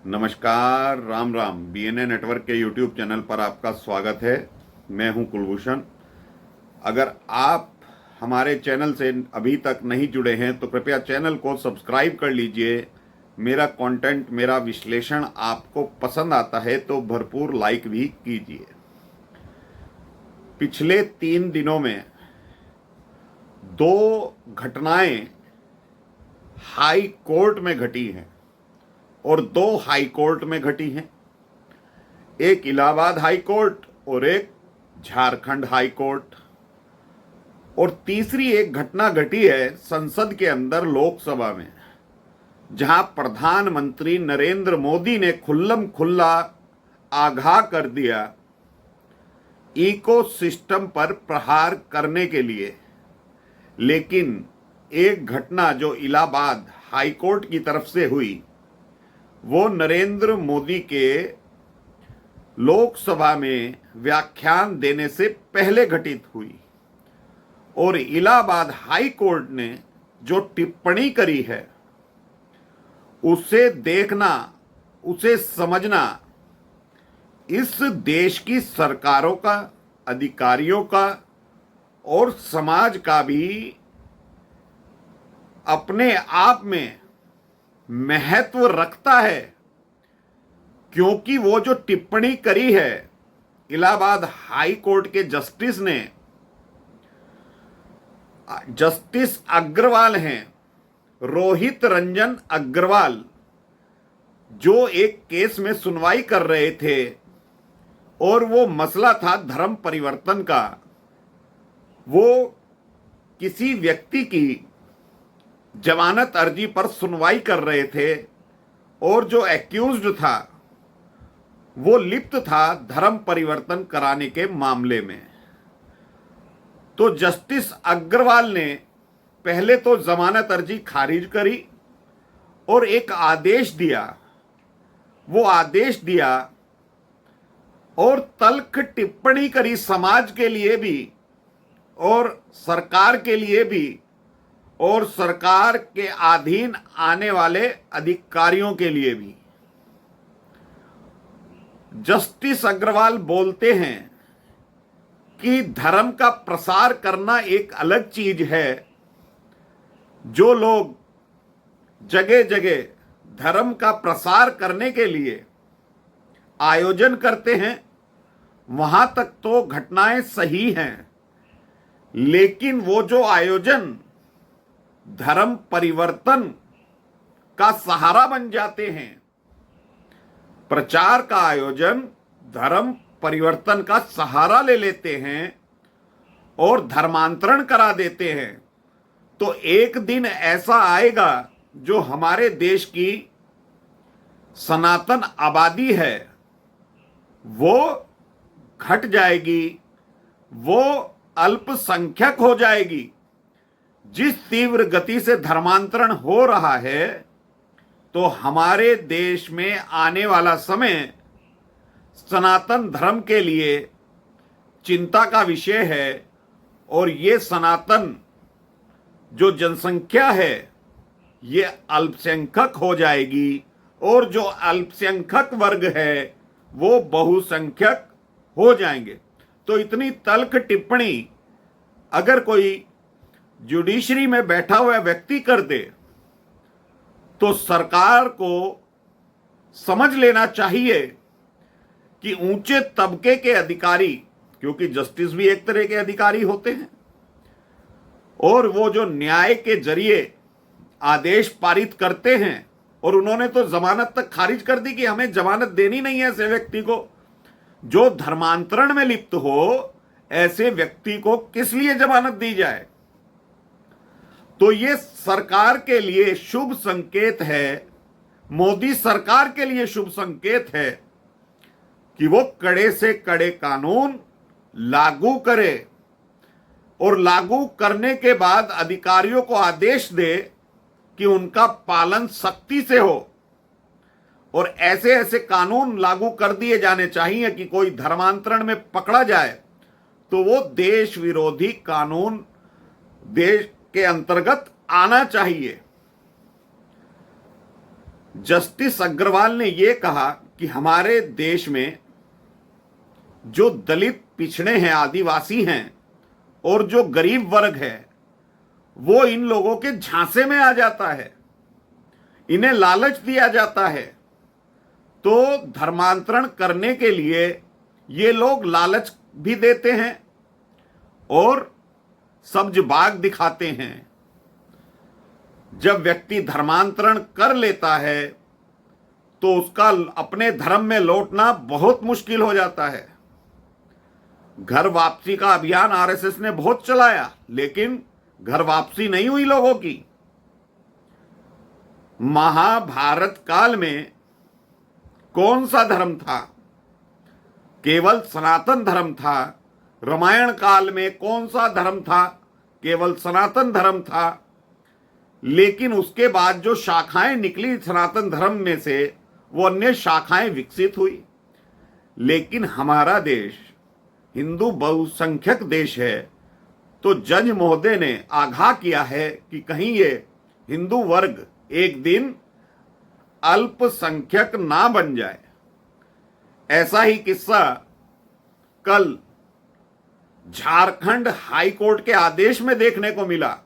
नमस्कार, Ram Ram. BNA network के YouTube channel पर आपका स्वागत है। मैं हूं कुलभूषण। अगर आप हमारे चैनल से अभी तक नहीं जुड़े हैं तो कृपया चैनल को सब्सक्राइब कर लीजिए। मेरा कंटेंट, मेरा विश्लेषण आपको पसंद आता है तो भरपूर लाइक भी कीजिए। पिछले 3 दिनों में 2 घटनाएं हाई कोर्ट में घटी हैं और 2 हाई कोर्ट में घटी हैं। एक इलाहाबाद हाई कोर्ट और एक झारखंड हाई कोर्ट। और तीसरी एक घटना घटी है संसद के अंदर, लोकसभा में, जहां प्रधानमंत्री नरेंद्र मोदी ने खुल्लम खुल्ला आगाह कर दिया इकोसिस्टम पर प्रहार करने के लिए। लेकिन एक घटना जो इलाहाबाद हाई कोर्ट की तरफ से हुई वो नरेंद्र मोदी के लोकसभा में व्याख्यान देने से पहले घटित हुई। और इलाहाबाद हाई कोर्ट ने जो टिप्पणी करी है उसे देखना, उसे समझना इस देश की सरकारों का, अधिकारियों का और समाज का भी अपने आप में महत्व रखता है। क्योंकि वो जो टिप्पणी करी है इलाहाबाद हाई कोर्ट के जस्टिस ने, जस्टिस अग्रवाल हैं, रोहित रंजन अग्रवाल, जो एक केस में सुनवाई कर रहे थे और वो मसला था धर्म परिवर्तन का। वो किसी व्यक्ति की जमानत अर्जी पर सुनवाई कर रहे थे और जो एक्यूज्ड था वो लिप्त था धर्म परिवर्तन कराने के मामले में। तो जस्टिस अग्रवाल ने पहले तो जमानत अर्जी खारिज करी और एक आदेश दिया। वो आदेश दिया और तल्ख टिप्पणी करी समाज के लिए भी और सरकार के लिए भी और सरकार के अधीन आने वाले अधिकारियों के लिए भी। जस्टिस अग्रवाल बोलते हैं कि धर्म का प्रसार करना एक अलग चीज है। जो लोग जगह जगह धर्म का प्रसार करने के लिए आयोजन करते हैं वहां तक तो घटनाएं सही हैं, लेकिन वो जो आयोजन धर्म परिवर्तन का सहारा बन जाते हैं, प्रचार का आयोजन धर्म परिवर्तन का सहारा ले लेते हैं और धर्मांतरण करा देते हैं, तो एक दिन ऐसा आएगा जो हमारे देश की सनातन आबादी है वो घट जाएगी, वो अल्पसंख्यक हो जाएगी। जिस तीव्र गति से धर्मांतरण हो रहा है तो हमारे देश में आने वाला समय सनातन धर्म के लिए चिंता का विषय है। और ये सनातन जो जनसंख्या है ये अल्पसंख्यक हो जाएगी और जो अल्पसंख्यक वर्ग है वो बहुसंख्यक हो जाएंगे। तो इतनी तल्ख टिप्पणी अगर कोई जुडिशरी में बैठा हुआ व्यक्ति कर दे तो सरकार को समझ लेना चाहिए कि ऊंचे तबके के अधिकारी, क्योंकि जस्टिस भी एक तरह के अधिकारी होते हैं, और वो जो न्याय के जरिए आदेश पारित करते हैं, और उन्होंने तो जमानत तक खारिज कर दी कि हमें जमानत देनी नहीं है ऐसे व्यक्ति को जो धर्मांतरण में लिप्त हो। ऐसे व्यक्ति को किस लिए जमानत दी जाए? तो ये सरकार के लिए शुभ संकेत है, मोदी सरकार के लिए शुभ संकेत है कि वो कड़े से कड़े कानून लागू करे और लागू करने के बाद अधिकारियों को आदेश दे कि उनका पालन सख्ती से हो। और ऐसे ऐसे कानून लागू कर दिए जाने चाहिए कि कोई धर्मांतरण में पकड़ा जाए तो वो देश विरोधी कानून देश के अंतर्गत आना चाहिए। जस्टिस अग्रवाल ने यह कहा कि हमारे देश में जो दलित पिछड़े हैं, आदिवासी हैं और जो गरीब वर्ग है, वो इन लोगों के झांसे में आ जाता है, इन्हें लालच दिया जाता है। तो धर्मांतरण करने के लिए ये लोग लालच भी देते हैं और सब्ज बाग दिखाते हैं। जब व्यक्ति धर्मांतरण कर लेता है तो उसका अपने धर्म में लौटना बहुत मुश्किल हो जाता है। घर वापसी का अभियान आरएसएस ने बहुत चलाया, लेकिन घर वापसी नहीं हुई लोगों की। महाभारत काल में कौन सा धर्म था? केवल सनातन धर्म था। रामायण काल में कौन सा धर्म था? केवल सनातन धर्म था। लेकिन उसके बाद जो शाखाएं निकली सनातन धर्म में से, वो अन्य शाखाएं विकसित हुई। लेकिन हमारा देश हिंदू बहुसंख्यक देश है, तो जज महोदय ने आगाह किया है कि कहीं ये हिंदू वर्ग एक दिन अल्पसंख्यक ना बन जाए। ऐसा ही किस्सा कल झारखंड हाई कोर्ट के आदेश में देखने को मिला।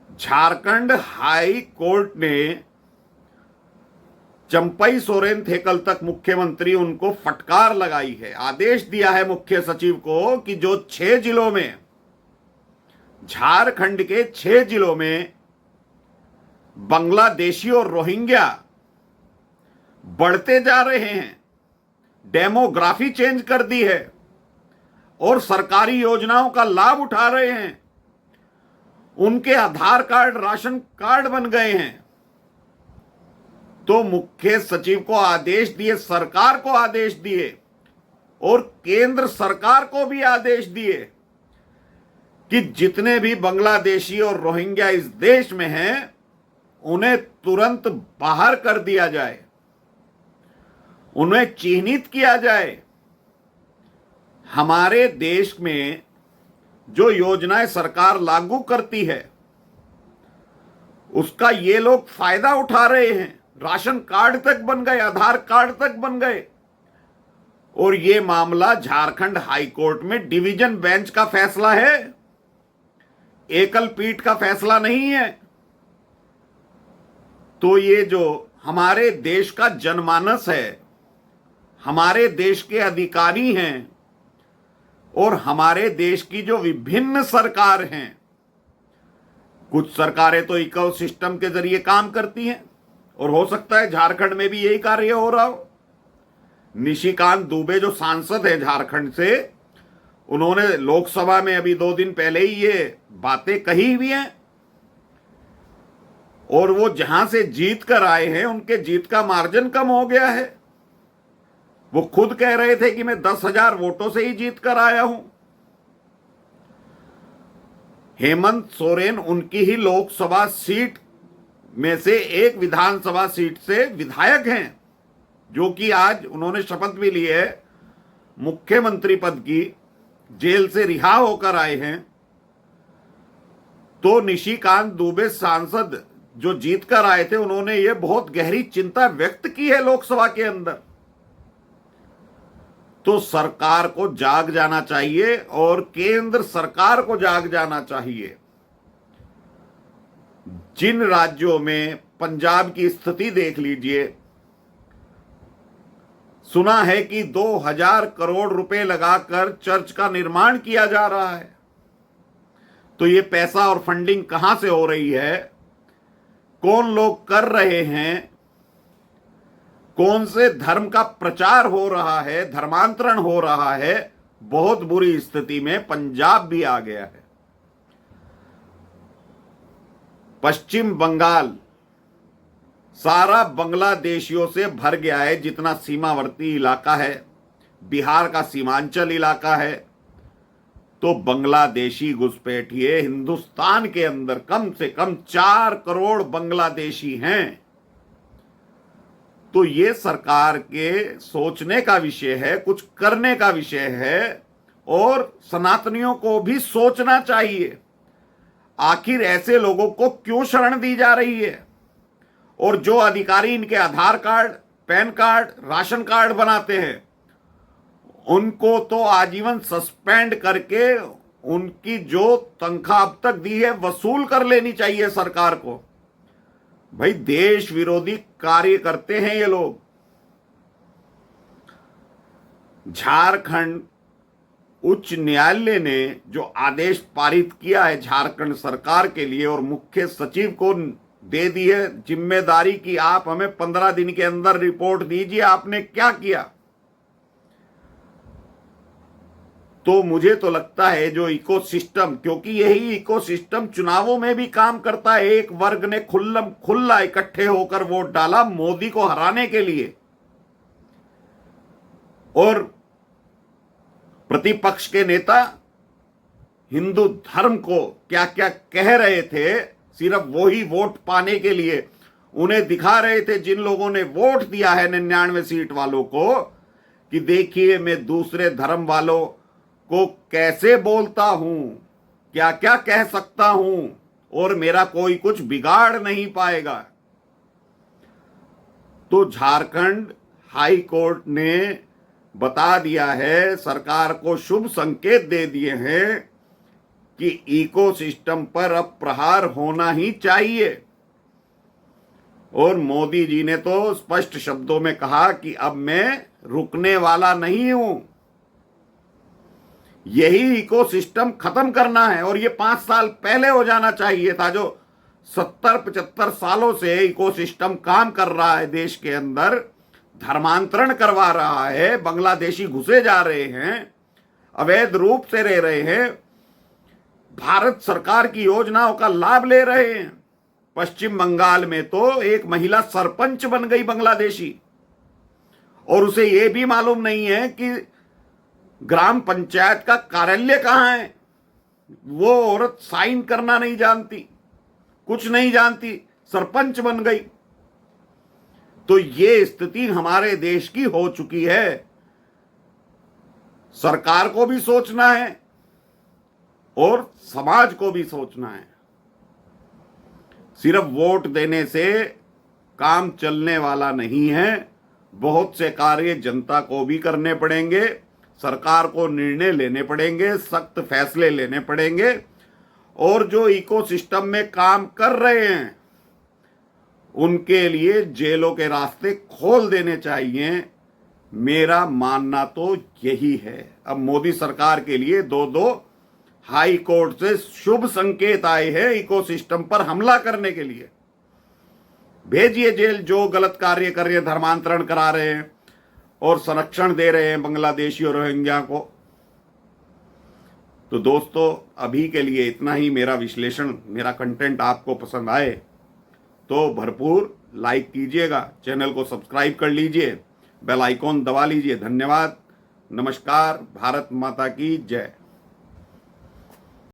झारखंड हाई कोर्ट ने, चंपई सोरेन थे कल तक मुख्यमंत्री, उनको फटकार लगाई है, आदेश दिया है मुख्य सचिव को कि जो 6 जिलों में, झारखंड के 6 जिलों में बांग्लादेशी और रोहिंग्या बढ़ते जा रहे हैं, डेमोग्राफी चेंज कर दी है और सरकारी योजनाओं का लाभ उठा रहे हैं, उनके आधार कार्ड राशन कार्ड बन गए हैं, तो मुख्य सचिव को आदेश दिए, सरकार को आदेश दिए और केंद्र सरकार को भी आदेश दिए कि जितने भी बांग्लादेशी और रोहिंग्या इस देश में हैं, उन्हें तुरंत बाहर कर दिया जाए, उन्हें चिन्हित किया जाए। हमारे देश में जो योजनाएं सरकार लागू करती है, उसका ये लोग फायदा उठा रहे हैं। राशन कार्ड तक बन गए, आधार कार्ड तक बन गए। और ये मामला झारखंड हाई कोर्ट में डिवीजन बेंच का फैसला है, एकल पीठ का फैसला नहीं है। तो ये जो हमारे देश का जनमानस है, हमारे देश के अधिकारी हैं और हमारे देश की जो विभिन्न सरकार हैं, कुछ सरकारें तो इको सिस्टम के जरिए काम करती हैं और हो सकता है झारखंड में भी यही कार्य हो रहा हो। निशिकांत दुबे जो सांसद है झारखंड से, उन्होंने लोकसभा में अभी 2 दिन पहले ही ये बातें कही हुई हैं और वो जहां से जीत कर आए हैं, उनके जीत का मार्जिन कम हो गया है। वो खुद कह रहे थे कि मैं 10,000 वोटों से ही जीत कर आया हूं। हेमंत सोरेन उनकी ही लोकसभा सीट में से एक विधानसभा सीट से विधायक हैं, जो कि आज उन्होंने शपथ भी ली है, मुख्यमंत्री पद की, जेल से रिहा होकर आए हैं। तो निशिकांत दुबे सांसद जो जीत कर आए थे, उन्होंने ये बहुत गहरी चिंता व्यक्त की है लोकसभा के अंदर। तो सरकार को जाग जाना चाहिए और केंद्र सरकार को जाग जाना चाहिए। जिन राज्यों में, पंजाब की स्थिति देख लीजिए, सुना है कि 2,000 करोड़ रुपए लगाकर चर्च का निर्माण किया जा रहा है। तो ये पैसा और फंडिंग कहां से हो रही है, कौन लोग कर रहे हैं, कौन से धर्म का प्रचार हो रहा है, धर्मांतरण हो रहा है, बहुत बुरी स्थिति में पंजाब भी आ गया है। पश्चिम बंगाल सारा बांग्लादेशियों से भर गया है, जितना सीमावर्ती इलाका है, बिहार का सीमांचल इलाका है। तो बांग्लादेशी घुसपैठिए हिंदुस्तान के अंदर कम से कम 4 करोड़ बांग्लादेशी हैं। तो ये सरकार के सोचने का विषय है, कुछ करने का विषय है और सनातनियों को भी सोचना चाहिए, आखिर ऐसे लोगों को क्यों शरण दी जा रही है और जो अधिकारी इनके Aadhaar card, PAN card, ration card बनाते हैं, उनको तो आजीवन सस्पेंड करके उनकी जो तनख्वाह अब तक दी है वसूल कर लेनी चाहिए सरकार को। भाई देश विरोधी कार्य करते हैं ये लोग। झारखंड उच्च न्यायालय ने जो आदेश पारित किया है झारखंड सरकार के लिए और मुख्य सचिव को दे दी है जिम्मेदारी कि आप हमें 15 दिन के अंदर रिपोर्ट दीजिए आपने क्या किया, तो मुझे तो लगता है जो इकोसिस्टम, क्योंकि यही इकोसिस्टम चुनावों में भी काम करता है। एक वर्ग ने खुल्लम खुल्ला इकट्ठे होकर वोट डाला मोदी को हराने के लिए, और प्रतिपक्ष के नेता हिंदू धर्म को क्या क्या कह रहे थे सिर्फ वही वोट पाने के लिए। उन्हें दिखा रहे थे जिन लोगों ने वोट दिया है 99 सीट वालों को कि देखिए मैं दूसरे धर्म वालों को कैसे बोलता हूं, क्या क्या कह सकता हूं और मेरा कोई कुछ बिगाड़ नहीं पाएगा। तो झारखंड हाई कोर्ट ने बता दिया है, सरकार को शुभ संकेत दे दिए हैं कि इकोसिस्टम पर अब प्रहार होना ही चाहिए। और मोदी जी ने तो स्पष्ट शब्दों में कहा कि अब मैं रुकने वाला नहीं हूं, यही इकोसिस्टम खत्म करना है। और ये 5 साल पहले हो जाना चाहिए था। जो 70-75 सालों से इकोसिस्टम काम कर रहा है देश के अंदर, धर्मांतरण करवा रहा है, बांग्लादेशी घुसे जा रहे हैं, अवैध रूप से रह रहे हैं, भारत सरकार की योजनाओं का लाभ ले रहे हैं। पश्चिम बंगाल में तो एक महिला सरपंच बन गई बांग्लादेशी, और उसे यह भी मालूम नहीं है कि ग्राम पंचायत का कार्यालय कहां है। वो औरत साइन करना नहीं जानती, कुछ नहीं जानती, सरपंच बन गई। तो ये स्थिति हमारे देश की हो चुकी है। सरकार को भी सोचना है और समाज को भी सोचना है। सिर्फ वोट देने से काम चलने वाला नहीं है। बहुत से कार्य जनता को भी करने पड़ेंगे, सरकार को निर्णय लेने पड़ेंगे, सख्त फैसले लेने पड़ेंगे। और जो इकोसिस्टम में काम कर रहे हैं उनके लिए जेलों के रास्ते खोल देने चाहिए। मेरा मानना तो यही है। अब मोदी सरकार के लिए 2 हाई कोर्ट से शुभ संकेत आए हैं इकोसिस्टम पर हमला करने के लिए। भेजिए जेल जो गलत कार्य कर रहे हैं, धर्मांतरण करा रहे हैं और संरक्षण दे रहे हैं बांग्लादेशी और रोहिंग्या को। तो दोस्तों अभी के लिए इतना ही। मेरा विश्लेषण, मेरा कंटेंट आपको पसंद आए तो भरपूर लाइक कीजिएगा, चैनल को सब्सक्राइब कर लीजिए, बेल आइकॉन दबा लीजिए। धन्यवाद, नमस्कार, भारत माता की जय।